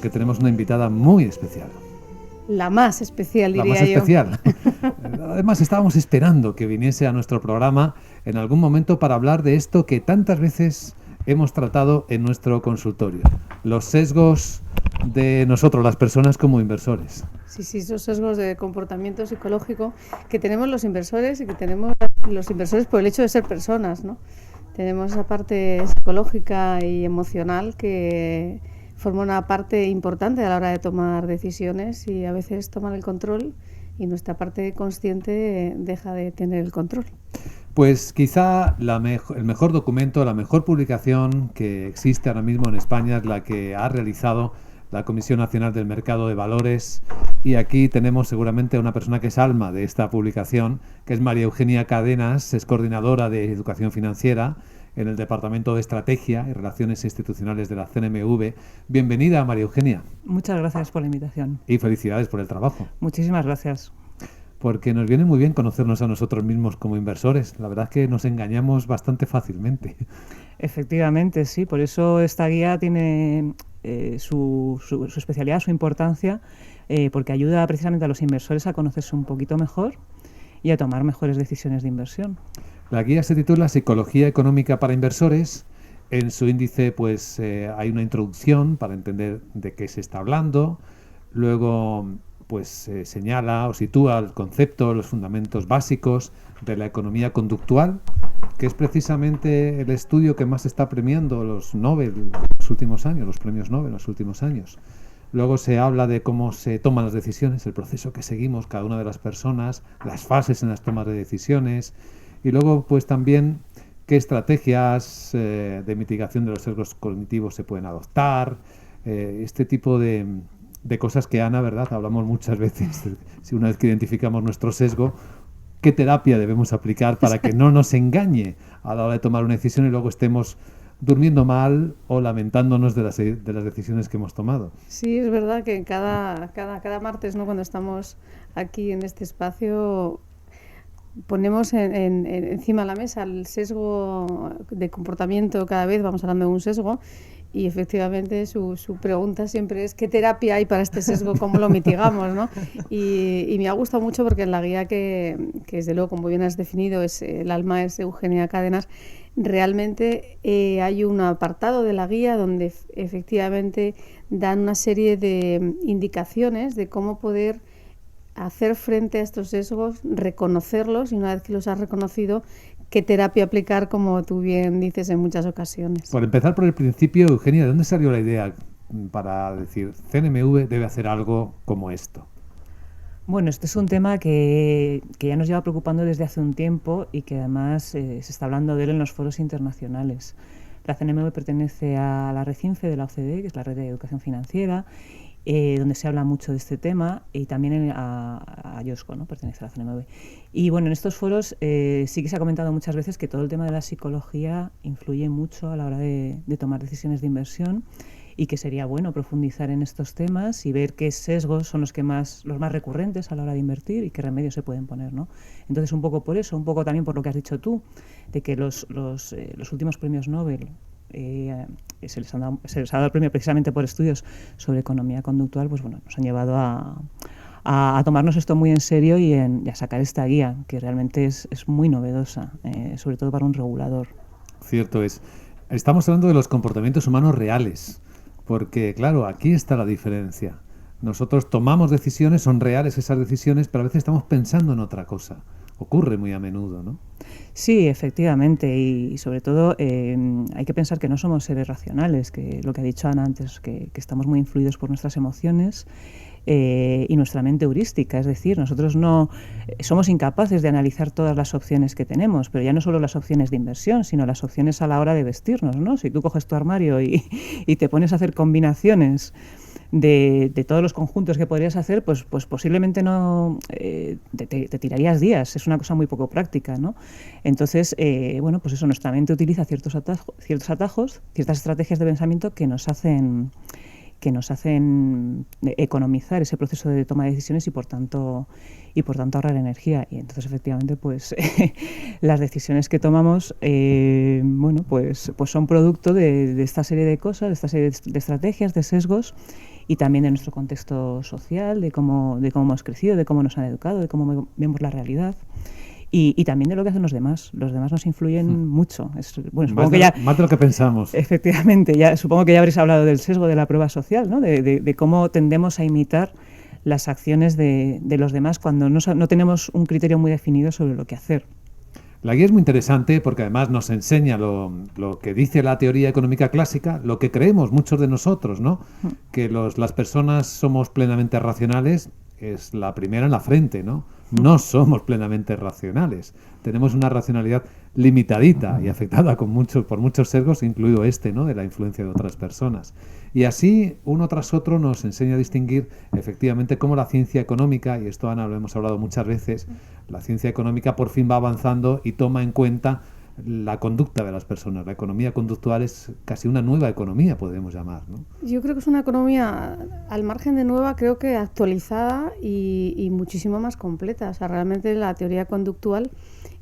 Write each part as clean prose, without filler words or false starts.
Que tenemos una invitada muy especial. La más especial, diría yo. La más especial. Además, estábamos esperando que viniese a nuestro programa en algún momento para hablar de esto que tantas veces hemos tratado en nuestro consultorio. Los sesgos de nosotros, las personas como inversores. Sí, esos sesgos de comportamiento psicológico que tenemos los inversores y que tenemos los inversores por el hecho de ser personas, ¿no? Tenemos esa parte psicológica y emocional que forma una parte importante a la hora de tomar decisiones y a veces toman el control y nuestra parte consciente deja de tener el control. Pues quizá el mejor documento, la mejor publicación que existe ahora mismo en España es la que ha realizado la Comisión Nacional del Mercado de Valores, y aquí tenemos seguramente a una persona que es alma de esta publicación, que es María Eugenia Cadenas, es coordinadora de Educación Financiera en el Departamento de Estrategia y Relaciones Institucionales de la CNMV. Bienvenida, María Eugenia. Muchas gracias por la invitación. Y felicidades por el trabajo. Muchísimas gracias. Porque nos viene muy bien conocernos a nosotros mismos como inversores. La verdad es que nos engañamos bastante fácilmente. Efectivamente, sí. Por eso esta guía tiene su especialidad, su importancia, porque ayuda precisamente a los inversores a conocerse un poquito mejor y a tomar mejores decisiones de inversión. La guía se titula Psicología Económica para Inversores. En su índice pues hay una introducción para entender de qué se está hablando. Luego pues señala o sitúa el concepto, los fundamentos básicos de la economía conductual, que es precisamente el estudio que más está premiando los Nobel en los últimos años, los premios Nobel en los últimos años. Luego se habla de cómo se toman las decisiones, el proceso que seguimos cada una de las personas, las fases en las tomas de decisiones, y luego pues también qué estrategias de mitigación de los sesgos cognitivos se pueden adoptar, este tipo de cosas que, Ana, ¿verdad? Hablamos muchas veces. Si una vez que identificamos nuestro sesgo, ¿qué terapia debemos aplicar para que no nos engañe a la hora de tomar una decisión y luego estemos durmiendo mal o lamentándonos de las decisiones que hemos tomado? Sí, es verdad que cada martes, ¿no?, cuando estamos aquí en este espacio, ponemos encima de la mesa el sesgo de comportamiento. Cada vez vamos hablando de un sesgo. Y efectivamente su pregunta siempre es ¿qué terapia hay para este sesgo? ¿Cómo lo mitigamos, ¿no? Y me ha gustado mucho porque en la guía que desde luego, como bien has definido, el alma es Eugenia Cadenas, realmente hay un apartado de la guía donde efectivamente dan una serie de indicaciones de cómo poder hacer frente a estos sesgos, reconocerlos y una vez que los has reconocido, qué terapia aplicar, como tú bien dices en muchas ocasiones. Por empezar por el principio, Eugenia, ¿de dónde salió la idea para decir CNMV debe hacer algo como esto? Bueno, este es un tema que ya nos lleva preocupando desde hace un tiempo y que además se está hablando de él en los foros internacionales. La CNMV pertenece a la RECINFE de la OCDE, que es la Red de Educación Financiera, donde se habla mucho de este tema, y también a IOSCO, ¿no?, pertenece a la CNMV. Y bueno, en estos foros sí que se ha comentado muchas veces que todo el tema de la psicología influye mucho a la hora de tomar decisiones de inversión, y que sería bueno profundizar en estos temas y ver qué sesgos son los más recurrentes a la hora de invertir y qué remedios se pueden poner, ¿no? Entonces, un poco por eso, un poco también por lo que has dicho tú, de que los últimos premios Nobel se les ha dado el premio precisamente por estudios sobre economía conductual, pues bueno, nos han llevado a tomarnos esto muy en serio y a sacar esta guía, que realmente es muy novedosa, sobre todo para un regulador. Cierto es. Estamos hablando de los comportamientos humanos reales, porque claro, aquí está la diferencia. Nosotros tomamos decisiones, son reales esas decisiones, pero a veces estamos pensando en otra cosa. Ocurre muy a menudo, ¿no? Sí, efectivamente, y sobre todo hay que pensar que no somos seres racionales, que lo que ha dicho Ana antes, que estamos muy influidos por nuestras emociones y nuestra mente heurística, es decir, nosotros no somos incapaces de analizar todas las opciones que tenemos, pero ya no solo las opciones de inversión, sino las opciones a la hora de vestirnos, ¿no? Si tú coges tu armario y te pones a hacer combinaciones de todos los conjuntos que podrías hacer, pues posiblemente no te tirarías días. Es una cosa muy poco práctica, ¿no? Entonces, bueno, pues eso, nuestra mente utiliza ciertos atajos, ciertas estrategias de pensamiento que nos hacen economizar ese proceso de toma de decisiones y por tanto ahorrar energía. Y entonces, efectivamente, pues las decisiones que tomamos bueno, pues son producto de esta serie de cosas, de esta serie de estrategias, de sesgos, y también de nuestro contexto social, de cómo hemos crecido, de cómo nos han educado, de cómo vemos la realidad. Y también de lo que hacen los demás. Los demás nos influyen mucho. Bueno, supongo que más de lo que pensamos. Efectivamente, supongo que ya habréis hablado del sesgo de la prueba social, ¿no? De cómo tendemos a imitar las acciones de los demás cuando no tenemos un criterio muy definido sobre lo que hacer. La guía es muy interesante porque además nos enseña lo que dice la teoría económica clásica, lo que creemos muchos de nosotros, ¿no? Que las personas somos plenamente racionales, es la primera en la frente, ¿no? No somos plenamente racionales. Tenemos una racionalidad limitadita y afectada por muchos sesgos, incluido ¿no? De la influencia de otras personas. Y así, uno tras otro, nos enseña a distinguir efectivamente cómo la ciencia económica, y esto, Ana, lo hemos hablado muchas veces, la ciencia económica por fin va avanzando y toma en cuenta la conducta de las personas. La economía conductual es casi una nueva economía, podemos llamar, ¿no? Yo creo que es una economía, al margen de nueva, creo que actualizada y muchísimo más completa. O sea, realmente la teoría conductual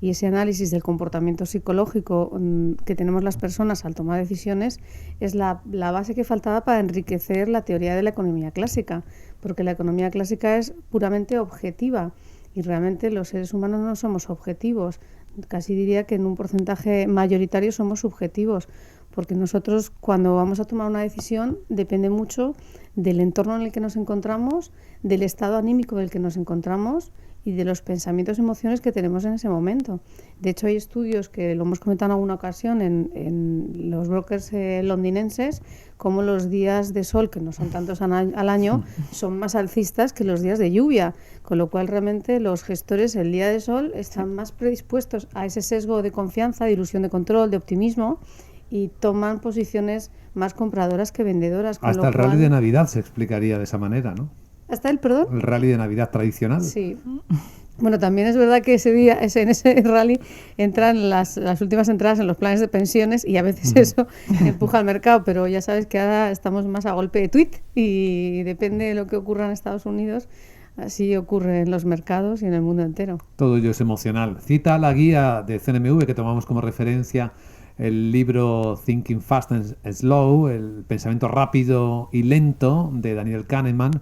y ese análisis del comportamiento psicológico que tenemos las personas al tomar decisiones es la base que faltaba para enriquecer la teoría de la economía clásica, porque la economía clásica es puramente objetiva y realmente los seres humanos no somos objetivos. Casi diría que en un porcentaje mayoritario somos subjetivos, porque nosotros cuando vamos a tomar una decisión depende mucho del entorno en el que nos encontramos, del estado anímico en el que nos encontramos y de los pensamientos y emociones que tenemos en ese momento. De hecho, hay estudios que lo hemos comentado en alguna ocasión en los brokers londinenses, como los días de sol, que no son tantos al año, son más alcistas que los días de lluvia, con lo cual realmente los gestores el día de sol están más predispuestos a ese sesgo de confianza, de ilusión de control, de optimismo, y toman posiciones más compradoras que vendedoras. Hasta el rally de Navidad se explicaría de esa manera, ¿no? ¿Hasta el, perdón? El rally de Navidad tradicional. Sí. Bueno, también es verdad que ese día, en ese rally, entran las últimas entradas en los planes de pensiones y a veces eso empuja al mercado, pero ya sabes que ahora estamos más a golpe de tuit y depende de lo que ocurra en Estados Unidos, así ocurre en los mercados y en el mundo entero. Todo ello es emocional. Cita la guía de CNMV que tomamos como referencia el libro Thinking Fast and Slow, el pensamiento rápido y lento de Daniel Kahneman,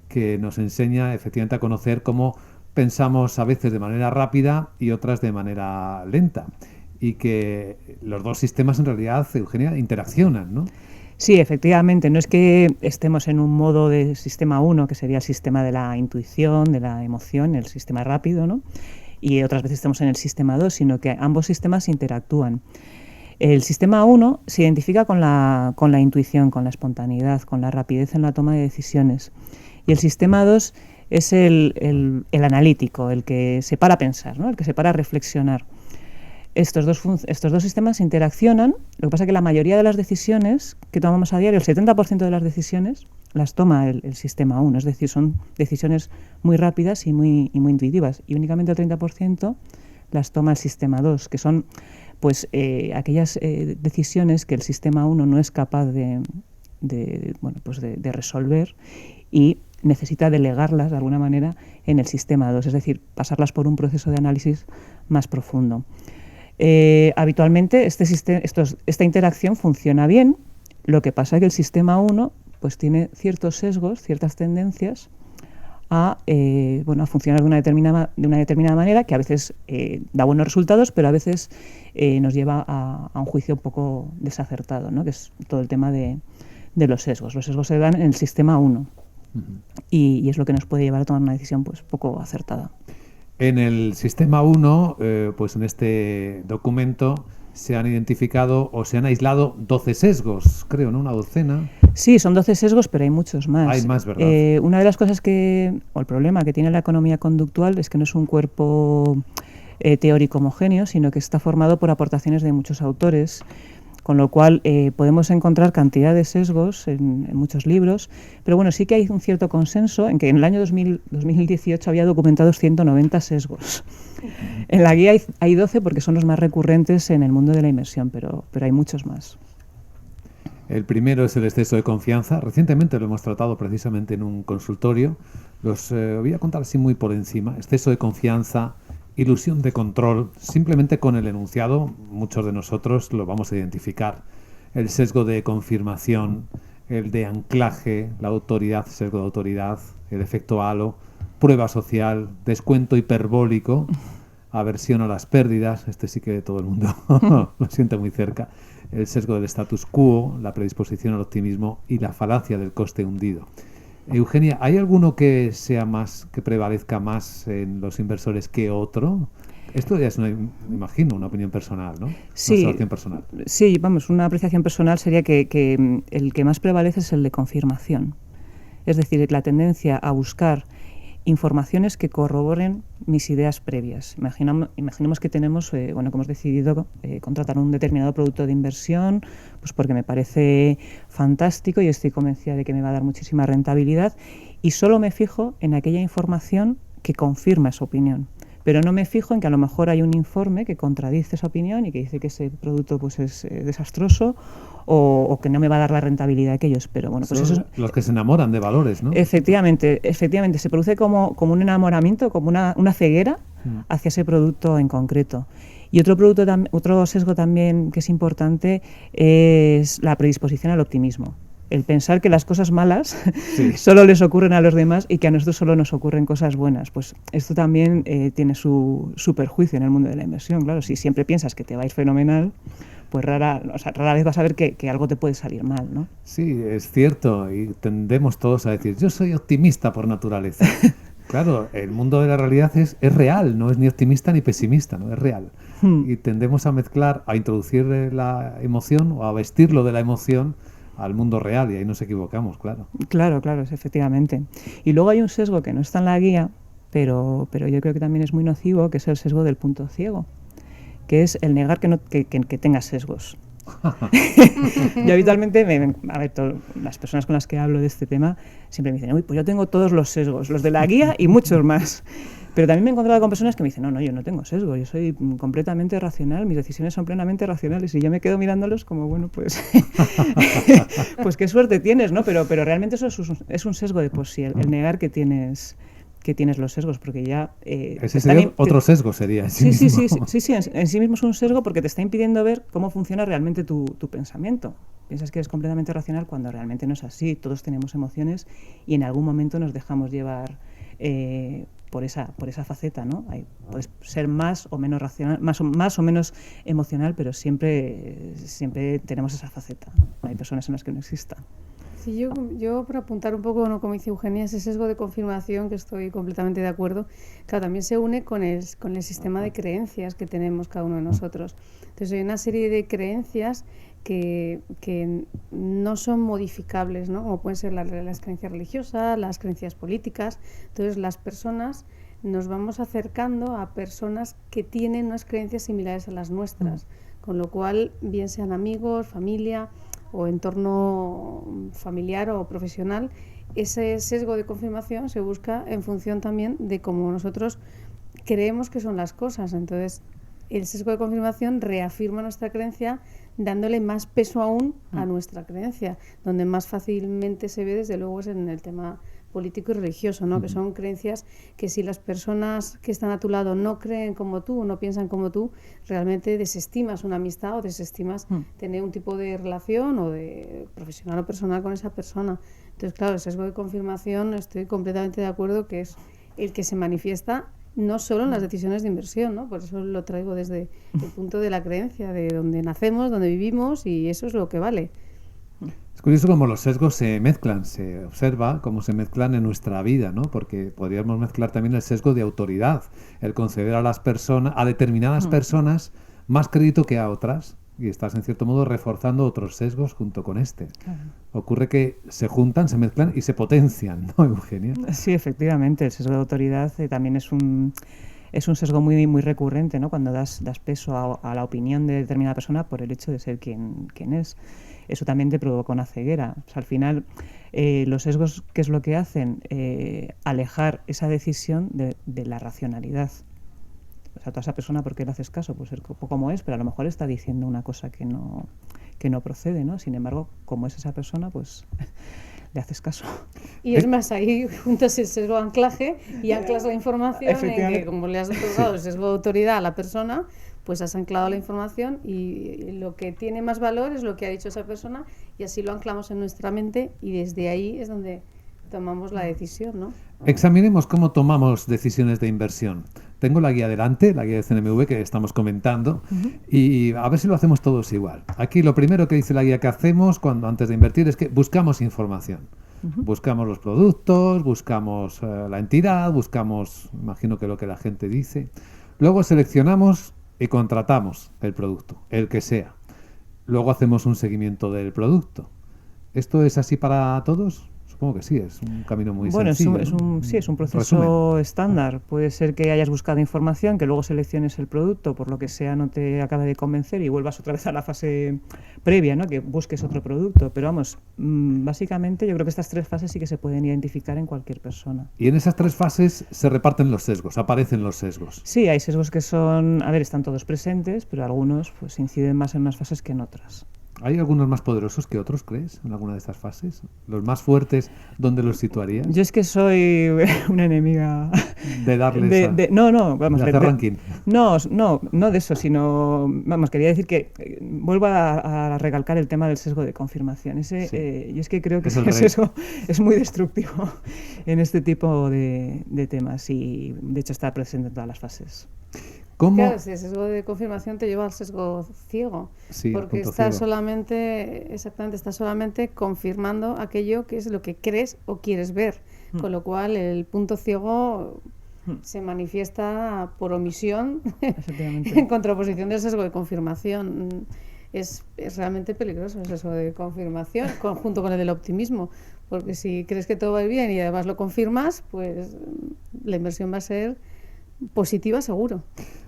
que nos enseña efectivamente a conocer cómo pensamos a veces de manera rápida y otras de manera lenta. Y que los dos sistemas en realidad, Eugenia, interaccionan, ¿no? Sí, efectivamente. No es que estemos en un modo de sistema 1, que sería el sistema de la intuición, de la emoción, el sistema rápido, ¿no? Y otras veces estamos en el sistema 2, sino que ambos sistemas interactúan. El sistema 1 se identifica con la intuición, con la espontaneidad, con la rapidez en la toma de decisiones. Y el sistema 2 es el analítico, el que se para a pensar, ¿no? El que se para a reflexionar. Estos dos sistemas interaccionan. Lo que pasa es que la mayoría de las decisiones que tomamos a diario, el 70% de las decisiones, las toma el sistema 1. Es decir, son decisiones muy rápidas y muy intuitivas. Y únicamente el 30% las toma el sistema 2, que son pues aquellas decisiones que el sistema 1 no es capaz de resolver y necesita delegarlas de alguna manera en el sistema 2, es decir, pasarlas por un proceso de análisis más profundo. Habitualmente esta interacción funciona bien, lo que pasa es que el sistema 1 pues tiene ciertos sesgos, ciertas tendencias a funcionar de una determinada manera, que a veces da buenos resultados, pero a veces nos lleva a un juicio un poco desacertado, ¿no? Que es todo el tema de los sesgos. Los sesgos se dan en el sistema 1. Y es lo que nos puede llevar a tomar una decisión pues poco acertada. En el sistema 1, pues en este documento se han identificado o se han aislado 12 sesgos, creo, ¿no? Una docena. Sí, son 12 sesgos, pero hay muchos más. Hay más, ¿verdad? Una de las cosas o el problema que tiene la economía conductual es que no es un cuerpo teórico homogéneo, sino que está formado por aportaciones de muchos autores, con lo cual podemos encontrar cantidad de sesgos en muchos libros, pero bueno, sí que hay un cierto consenso en que en el año 2018 había documentados 190 sesgos. En la guía hay 12 porque son los más recurrentes en el mundo de la inversión, pero hay muchos más. El primero es el exceso de confianza. Recientemente lo hemos tratado precisamente en un consultorio. Los voy a contar así muy por encima. Exceso de confianza, ilusión de control. Simplemente con el enunciado muchos de nosotros lo vamos a identificar. El sesgo de confirmación, el de anclaje, la autoridad, sesgo de autoridad, el efecto halo, prueba social, descuento hiperbólico, aversión a las pérdidas, este sí que todo el mundo lo siente muy cerca, el sesgo del status quo, la predisposición al optimismo y la falacia del coste hundido. Eugenia, ¿hay alguno que sea más, que prevalezca más en los inversores que otro? Esto ya es, me imagino, una opinión personal, ¿no? Sí, una observación personal. Sí, vamos, una apreciación personal sería que el que más prevalece es el de confirmación. Es decir, la tendencia a buscar informaciones que corroboren mis ideas previas. Imaginemos que tenemos, que hemos decidido contratar un determinado producto de inversión, pues porque me parece fantástico y estoy convencida de que me va a dar muchísima rentabilidad, y solo me fijo en aquella información que confirma esa opinión. Pero no me fijo en que a lo mejor hay un informe que contradice esa opinión y que dice que ese producto pues es desastroso o que no me va a dar la rentabilidad que yo espero. Bueno, pues eso los que se enamoran de valores, ¿no? Efectivamente, se produce como un enamoramiento, como una ceguera hacia ese producto en concreto. Y otro sesgo también que es importante es la predisposición al optimismo. El pensar que las cosas malas solo les ocurren a los demás y que a nosotros solo nos ocurren cosas buenas. Pues esto también tiene su perjuicio en el mundo de la inversión. Claro, si siempre piensas que te va a ir fenomenal, pues rara vez vas a ver que algo te puede salir mal, ¿no? Sí, es cierto, y tendemos todos a decir, yo soy optimista por naturaleza. Claro, el mundo de la realidad es real, no es ni optimista ni pesimista, ¿no? Es real. Y tendemos a mezclar, a introducir la emoción o a vestirlo de la emoción al mundo real, y ahí nos equivocamos, claro. Claro, efectivamente. Y luego hay un sesgo que no está en la guía, pero yo creo que también es muy nocivo, que es el sesgo del punto ciego, que es el negar que tengas sesgos. Yo habitualmente, las personas con las que hablo de este tema siempre me dicen, uy, pues yo tengo todos los sesgos, los de la guía y muchos más. Pero también me he encontrado con personas que me dicen, no, yo no tengo sesgo, yo soy completamente racional, mis decisiones son plenamente racionales, y yo me quedo mirándolos como, bueno, pues pues qué suerte tienes, ¿no? Pero realmente eso es un sesgo de por sí, el negar que tienes los sesgos, porque ya... Ese sería otro sesgo, sería en sí mismo. Sí, en sí mismo es un sesgo porque te está impidiendo ver cómo funciona realmente tu pensamiento. Piensas que eres completamente racional cuando realmente no es así. Todos tenemos emociones y en algún momento nos dejamos llevar por esa faceta, ¿no? Puedes ser más o menos racional, más o menos emocional, pero siempre tenemos esa faceta. No hay personas en las que no exista. Sí, yo por apuntar un poco, ¿no?, como dice Eugenia, ese sesgo de confirmación, que estoy completamente de acuerdo, claro, también se une con el sistema de creencias que tenemos cada uno de nosotros. Entonces hay una serie de creencias que no son modificables, ¿no? Como pueden ser las creencias religiosas, las creencias políticas. Entonces las personas nos vamos acercando a personas que tienen unas creencias similares a las nuestras, con lo cual, bien sean amigos, familia o entorno familiar o profesional, ese sesgo de confirmación se busca en función también de cómo nosotros creemos que son las cosas. Entonces, el sesgo de confirmación reafirma nuestra creencia, dándole más peso aún a nuestra creencia, donde más fácilmente se ve, desde luego, es en el tema político y religioso, ¿no? Que son creencias que, si las personas que están a tu lado no creen como tú o no piensan como tú, realmente desestimas una amistad o desestimas tener un tipo de relación o de profesional o personal con esa persona. Entonces, claro, el sesgo de confirmación, estoy completamente de acuerdo que es el que se manifiesta no solo en las decisiones de inversión, ¿no? Por eso lo traigo desde el punto de la creencia, de donde nacemos, donde vivimos, y eso es lo que vale. Es curioso cómo los sesgos se mezclan, se observa cómo se mezclan en nuestra vida, ¿no? Porque podríamos mezclar también el sesgo de autoridad, el conceder a determinadas personas más crédito que a otras, y estás en cierto modo reforzando otros sesgos junto con este. Claro. Ocurre que se juntan, se mezclan y se potencian, ¿no, Eugenia? Sí, efectivamente, el sesgo de autoridad también es un sesgo muy, muy recurrente, ¿no? Cuando das peso a la opinión de determinada persona por el hecho de ser quien es. Eso también te provoca una ceguera. O sea, al final, los sesgos, ¿qué es lo que hacen? Alejar esa decisión de la racionalidad. O sea, toda esa persona, ¿por qué le haces caso? Pues es como es, pero a lo mejor está diciendo una cosa que no procede, ¿no? Sin embargo, como es esa persona, pues le haces caso. Y es más, ahí juntas el sesgo de anclaje y anclas la información en que, como le has otorgado el sesgo de autoridad a la persona, pues has anclado la información y lo que tiene más valor es lo que ha dicho esa persona y así lo anclamos en nuestra mente y desde ahí es donde tomamos la decisión, ¿no? Examinemos cómo tomamos decisiones de inversión. Tengo la guía delante, la guía de CNMV que estamos comentando, y a ver si lo hacemos todos igual. Aquí lo primero que dice la guía que hacemos antes de invertir es que buscamos información. Buscamos los productos, buscamos la entidad, buscamos, imagino que lo que la gente dice. Luego seleccionamos y contratamos el producto, el que sea. Luego hacemos un seguimiento del producto. ¿Esto es así para todos? Supongo que sí, es un camino muy sencillo. Bueno, es un proceso estándar. Puede ser que hayas buscado información, que luego selecciones el producto, por lo que sea no te acabe de convencer y vuelvas otra vez a la fase previa, ¿no? Que busques otro producto. Pero vamos, básicamente yo creo que estas 3 fases sí que se pueden identificar en cualquier persona. Y en esas 3 fases se reparten los sesgos, aparecen los sesgos. Sí, hay sesgos que están todos presentes, pero algunos pues inciden más en unas fases que en otras. ¿Hay algunos más poderosos que otros, crees, en alguna de estas fases? ¿Los más fuertes, dónde los situarías? Yo es que soy una enemiga de darles de hacer ranking. No de eso, sino, quería decir que vuelvo a recalcar el tema del sesgo de confirmación. Yo es que creo que ese sesgo es muy destructivo en este tipo de temas y, de hecho, está presente en todas las fases. ¿Cómo? Claro, ese sesgo de confirmación te lleva al sesgo ciego, porque estás solamente confirmando aquello que es lo que crees o quieres ver, con lo cual el punto ciego se manifiesta por omisión en contraposición del sesgo de confirmación. Es realmente peligroso el sesgo de confirmación, junto con el del optimismo, porque si crees que todo va bien y además lo confirmas, pues la inversión va a ser positiva seguro.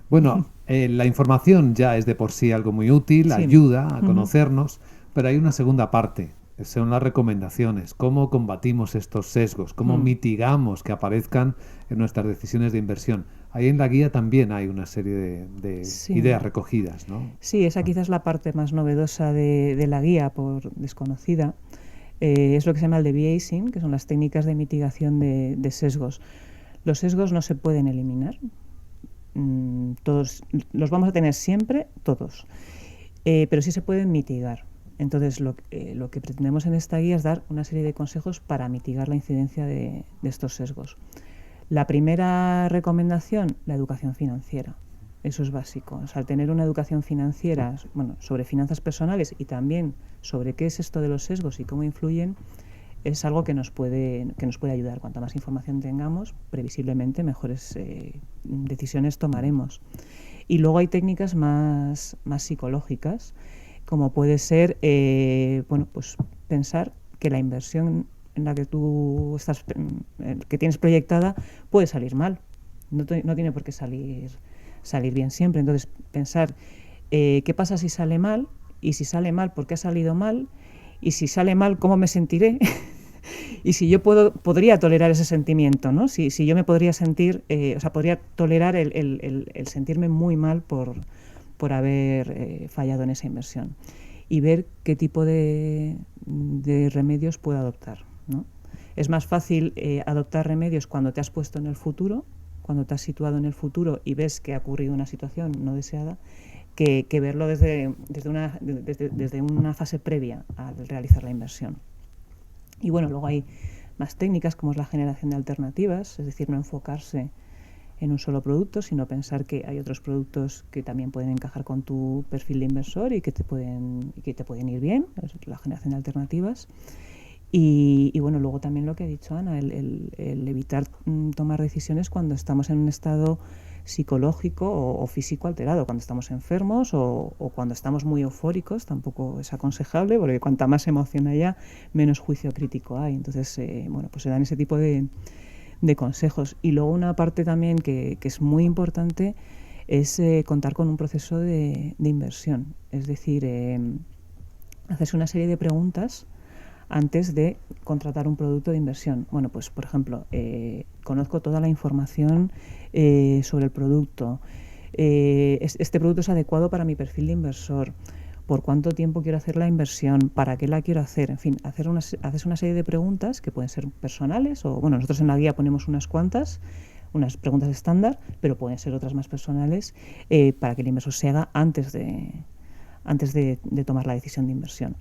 Bueno, la información ya es de por sí algo muy útil, ayuda a conocernos, pero hay una segunda parte, son las recomendaciones, cómo combatimos estos sesgos, cómo mitigamos que aparezcan en nuestras decisiones de inversión. Ahí en la guía también hay una serie de ideas recogidas, ¿no? Sí, esa quizás es la parte más novedosa de la guía, por desconocida. Es lo que se llama el deviating, que son las técnicas de mitigación de sesgos. Los sesgos no se pueden eliminar. Todos los vamos a tener siempre, todos, pero sí se pueden mitigar. Entonces lo que pretendemos en esta guía es dar una serie de consejos para mitigar la incidencia de estos sesgos. La primera recomendación, la educación financiera. Eso es básico. O sea, al tener una educación financiera, sobre finanzas personales y también sobre qué es esto de los sesgos y cómo influyen, es algo que nos puede ayudar. Cuanta más información tengamos, previsiblemente mejores decisiones tomaremos. Y luego hay técnicas más psicológicas, como puede ser pues pensar que la inversión en la que tú estás, que tienes proyectada, puede salir mal. No tiene por qué salir bien siempre. Entonces, pensar qué pasa si sale mal, y si sale mal, ¿por qué ha salido mal? Y si sale mal, ¿cómo me sentiré? Y si yo podría tolerar ese sentimiento, ¿no? Si yo me podría sentir, podría tolerar el sentirme muy mal por haber fallado en esa inversión. Y ver qué tipo de remedios puedo adoptar, ¿no? Es más fácil adoptar remedios cuando te has puesto en el futuro, cuando te has situado en el futuro y ves que ha ocurrido una situación no deseada, que verlo desde una fase previa al realizar la inversión. Y bueno, luego hay más técnicas como es la generación de alternativas, es decir, no enfocarse en un solo producto, sino pensar que hay otros productos que también pueden encajar con tu perfil de inversor y que te pueden ir bien, la generación de alternativas. Y bueno, luego también lo que ha dicho Ana, el evitar tomar decisiones cuando estamos en un estado psicológico o físico alterado, cuando estamos enfermos o cuando estamos muy eufóricos. Tampoco es aconsejable, porque cuanta más emoción haya, menos juicio crítico hay. Entonces, pues se dan ese tipo de consejos. Y luego una parte también que es muy importante es contar con un proceso de inversión. Es decir, hacerse una serie de preguntas antes de contratar un producto de inversión. Bueno, pues por ejemplo, conozco toda la información sobre el producto. Este producto es adecuado para mi perfil de inversor. ¿Por cuánto tiempo quiero hacer la inversión? ¿Para qué la quiero hacer? En fin, haces una serie de preguntas que pueden ser personales o, nosotros en la guía ponemos unas cuantas, unas preguntas estándar, pero pueden ser otras más personales para que el inversor se haga antes de tomar la decisión de inversión.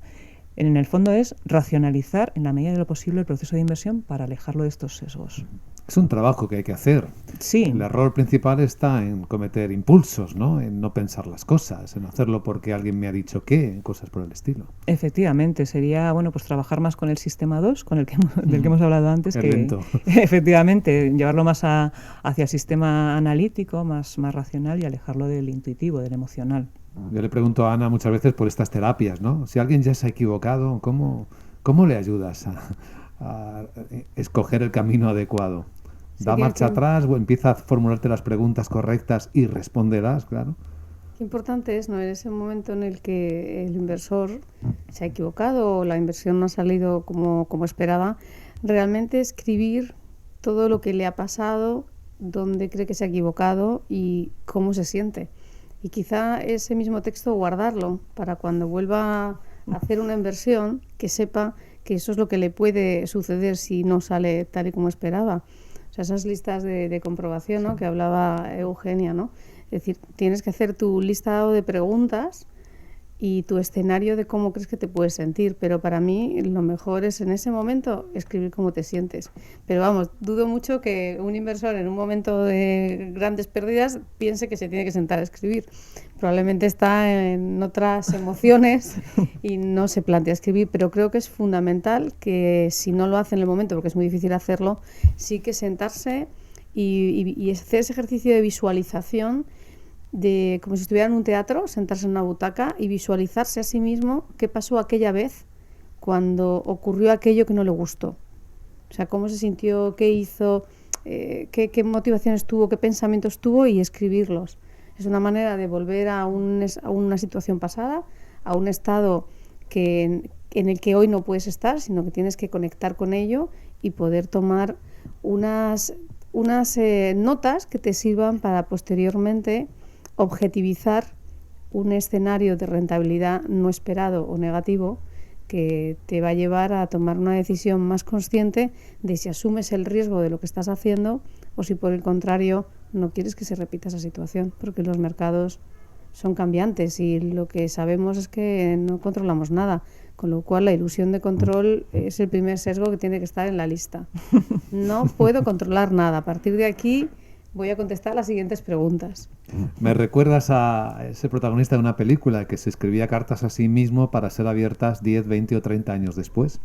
En el fondo es racionalizar en la medida de lo posible el proceso de inversión para alejarlo de estos sesgos. Es un trabajo que hay que hacer. Sí. El error principal está en cometer impulsos, ¿no? En no pensar las cosas, en hacerlo porque alguien me ha dicho qué, cosas por el estilo. Efectivamente, sería pues trabajar más con el sistema 2, con el del que hemos hablado antes, que lento. Efectivamente, llevarlo más hacia el sistema analítico, más racional, y alejarlo del intuitivo, del emocional. Yo le pregunto a Ana muchas veces por estas terapias, ¿no? Si alguien ya se ha equivocado, ¿cómo le ayudas a escoger el camino adecuado? ¿Da marcha atrás o empieza a formularte las preguntas correctas y respóndelas, claro? Qué importante es, ¿no? En ese momento en el que el inversor se ha equivocado o la inversión no ha salido como esperaba, realmente escribir todo lo que le ha pasado, dónde cree que se ha equivocado y cómo se siente. Y quizá ese mismo texto guardarlo para cuando vuelva a hacer una inversión, que sepa que eso es lo que le puede suceder si no sale tal y como esperaba. O sea, esas listas de comprobación, ¿no?, que hablaba Eugenia, ¿no? Es decir, tienes que hacer tu listado de preguntas y tu escenario de cómo crees que te puedes sentir, pero para mí lo mejor es en ese momento escribir cómo te sientes. Pero vamos, dudo mucho que un inversor en un momento de grandes pérdidas piense que se tiene que sentar a escribir. Probablemente está en otras emociones y no se plantea escribir, pero creo que es fundamental que si no lo hace en el momento, porque es muy difícil hacerlo, sí que sentarse y hacer ese ejercicio de visualización, de como si estuviera en un teatro, sentarse en una butaca y visualizarse a sí mismo qué pasó aquella vez cuando ocurrió aquello que no le gustó. O sea, cómo se sintió, qué hizo, qué motivaciones tuvo, qué pensamientos tuvo, y escribirlos. Es una manera de volver a una situación pasada, a un estado en el que hoy no puedes estar, sino que tienes que conectar con ello y poder tomar unas notas que te sirvan para posteriormente objetivizar un escenario de rentabilidad no esperado o negativo que te va a llevar a tomar una decisión más consciente de si asumes el riesgo de lo que estás haciendo o si por el contrario no quieres que se repita esa situación, porque los mercados son cambiantes y lo que sabemos es que no controlamos nada, con lo cual la ilusión de control es el primer sesgo que tiene que estar en la lista. No puedo controlar nada. A partir de aquí voy a contestar las siguientes preguntas. Me recuerdas a ese protagonista de una película que se escribía cartas a sí mismo para ser abiertas 10, 20 o 30 años después.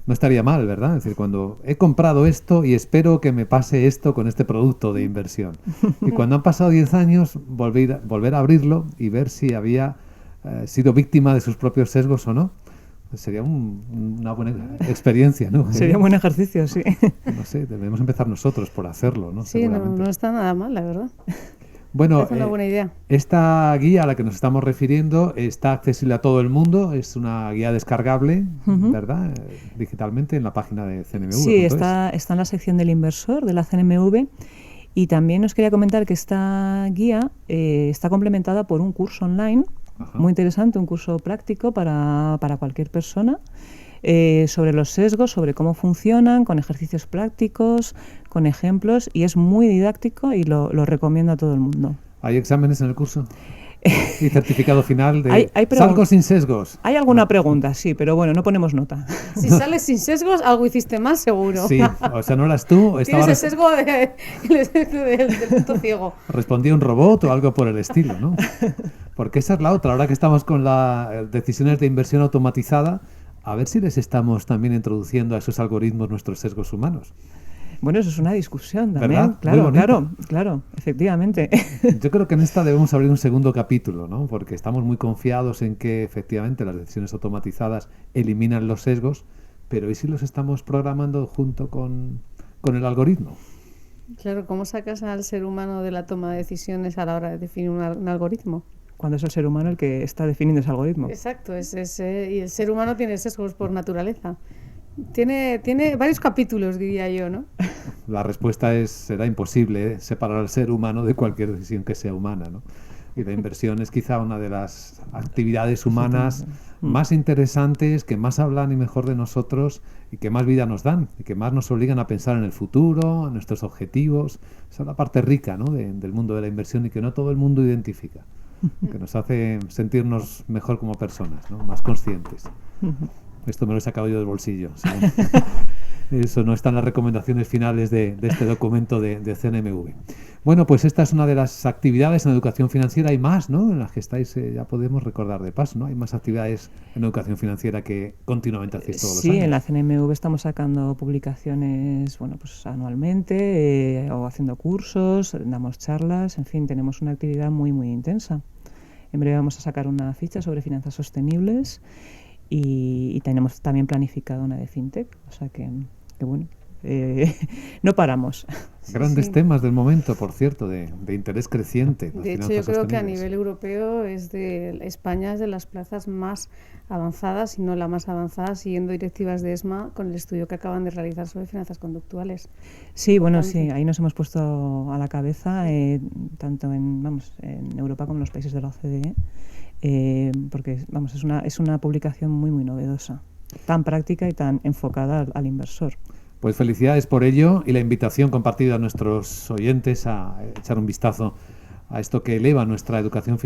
No estaría mal, ¿verdad? Es decir, cuando he comprado esto y espero que me pase esto con este producto de inversión. Y cuando han pasado 10 años, volver a abrirlo y ver si había sido víctima de sus propios sesgos o no. Sería una buena experiencia, ¿no? Sería un buen ejercicio, sí. No sé, debemos empezar nosotros por hacerlo, ¿no? Sí, no está nada mal, la verdad. Bueno, es una buena idea. Esta guía a la que nos estamos refiriendo está accesible a todo el mundo, es una guía descargable, ¿verdad? Digitalmente en la página de CNMV. Sí, está en la sección del inversor de la CNMV, y también os quería comentar que esta guía está complementada por un curso online. Ajá. Muy interesante, un curso práctico para cualquier persona sobre los sesgos, sobre cómo funcionan, con ejercicios prácticos, con ejemplos, y es muy didáctico y lo recomiendo a todo el mundo. ¿Hay exámenes en el curso? ¿Y certificado final de salgo sin sesgos? Hay alguna pregunta, sí, pero bueno, no ponemos nota. Si sales sin sesgos, algo hiciste mal, seguro. Sí, o sea, no eras tú. Tienes el sesgo del punto ciego. Respondía un robot o algo por el estilo, ¿no? Porque esa es la otra. Ahora que estamos con las decisiones de inversión automatizada, a ver si les estamos también introduciendo a esos algoritmos nuestros sesgos humanos. Bueno, eso es una discusión también. ¿Verdad? Claro, efectivamente. Yo creo que en esta debemos abrir un segundo capítulo, ¿no? Porque estamos muy confiados en que efectivamente las decisiones automatizadas eliminan los sesgos, pero ¿y si los estamos programando junto con el algoritmo? Claro, ¿cómo sacas al ser humano de la toma de decisiones a la hora de definir un algoritmo? Cuando es el ser humano el que está definiendo ese algoritmo. Exacto, y el ser humano tiene sesgos por naturaleza. Tiene varios capítulos, diría yo, ¿no? La respuesta será imposible separar al ser humano de cualquier decisión que sea humana, ¿no? Y la inversión es quizá una de las actividades humanas más interesantes, que más hablan y mejor de nosotros y que más vida nos dan y que más nos obligan a pensar en el futuro, en nuestros objetivos. Esa es la parte rica, ¿no?, del mundo de la inversión y que no todo el mundo identifica, que nos hace sentirnos mejor como personas, ¿no?, más conscientes. Esto me lo he sacado yo del bolsillo, ¿sí? Eso no está en las recomendaciones finales de este documento de CNMV. Bueno, pues esta es una de las actividades en educación financiera. Hay más, ¿no?, en las que estáis, ya podemos recordar de paso, ¿no? Hay más actividades en educación financiera que continuamente hacéis todos los años. Sí, en la CNMV estamos sacando publicaciones, bueno, pues anualmente, o haciendo cursos, damos charlas, en fin, tenemos una actividad muy, muy intensa. En breve vamos a sacar una ficha sobre finanzas sostenibles y tenemos también planificado una de FinTech, o sea que bueno, no paramos. Grandes temas del momento, por cierto, de interés creciente. De hecho, yo creo que a nivel europeo España es de las plazas más avanzadas, si no la más avanzada, siguiendo directivas de ESMA con el estudio que acaban de realizar sobre finanzas conductuales. Sí, bueno, sí, ahí nos hemos puesto a la cabeza, tanto en Europa como en los países de la OCDE, porque es una publicación muy, muy novedosa, tan práctica y tan enfocada al inversor. Pues felicidades por ello y la invitación compartida a nuestros oyentes a echar un vistazo a esto que eleva nuestra educación financiera.